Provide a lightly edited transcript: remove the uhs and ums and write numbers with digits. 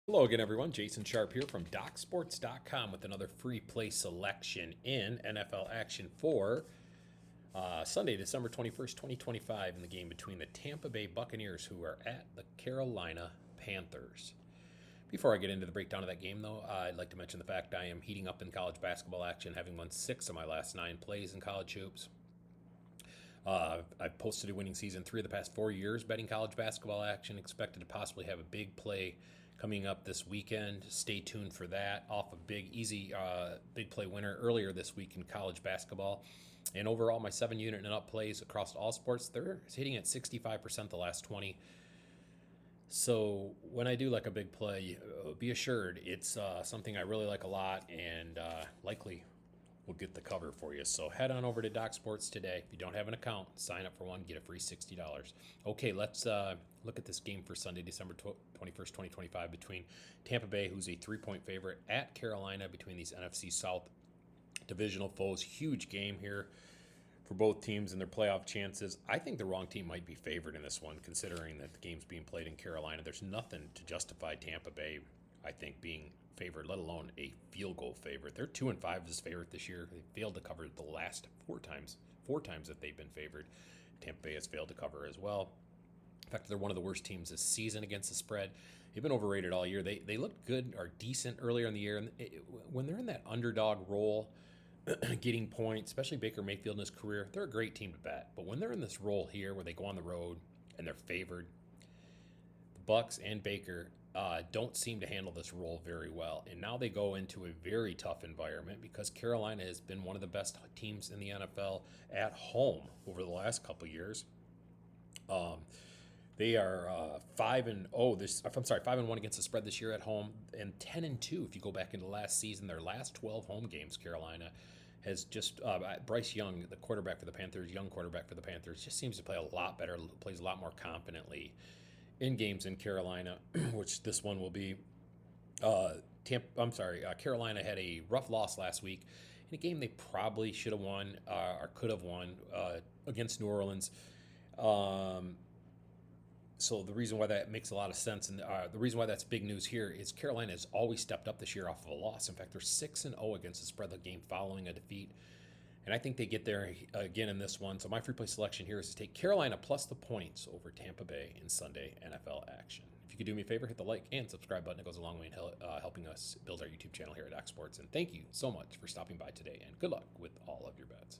Hello again, everyone. Jason Sharpe here from DocSports.com with another free play selection in NFL action for Sunday, December 21st, 2025, in the game between the Tampa Bay Buccaneers, who are at the Carolina Panthers. Before I get into the breakdown of that game, though, I'd like to mention the fact I am heating up in college basketball action, having won 6 of my last 9 plays in college hoops. I've posted a winning season 3 of the past 4 years betting college basketball action. Expected to possibly have a big play coming up this weekend. Stay tuned for that. Off a big, easy, big play winner earlier this week in college basketball. And overall, my 7-unit and up plays across all sports, they're hitting at 65% the last 20. So when I do like a big play, be assured it's something I really like a lot and likely will get the cover for you. So head on over to DocSports today. If you don't have an account, sign up for one, get a free $60. Okay, let's look at this game for Sunday, December 21st, 2025, between Tampa Bay, who's a 3-point favorite, at Carolina, between these NFC South divisional foes. Huge game here for both teams and their playoff chances. I think the wrong team might be favored in this one, considering that the game's being played in Carolina. There's nothing to justify Tampa Bay, I think, being favored, let alone a field goal favorite. They're 2-5 as favorite this year. They failed to cover the last 4 times. 4 times that they've been favored. Tampa Bay has failed to cover as well. In fact, they're one of the worst teams this season against the spread. They've been overrated all year. They looked good or decent earlier in the year. And when they're in that underdog role, getting points, especially Baker Mayfield in his career, they're a great team to bet. But when they're in this role here where they go on the road and they're favored, the Bucks and Baker don't seem to handle this role very well. And now they go into a very tough environment because Carolina has been one of the best teams in the NFL at home over the last couple of years. They are 5-0 this. I'm sorry, 5-1 against the spread this year at home, and 10-2 if you go back into last season. Their last 12 home games, Carolina has just Bryce Young, the quarterback for the Panthers, young quarterback for the Panthers, just seems to play a lot better, plays a lot more confidently in games in Carolina, which this one will be. Carolina had a rough loss last week in a game they probably should have won or could have won against New Orleans. So the reason why that makes a lot of sense, and the reason why that's big news here, is Carolina has always stepped up this year off of a loss. In fact, they're 6-0 against the spread of the game following a defeat, and I think they get there again in this one. So my free play selection here is to take Carolina plus the points over Tampa Bay in Sunday NFL action. If you could do me a favor, hit the like and subscribe button. It goes a long way in helping us build our YouTube channel here at DocSports. And thank you so much for stopping by today, and good luck with all of your bets.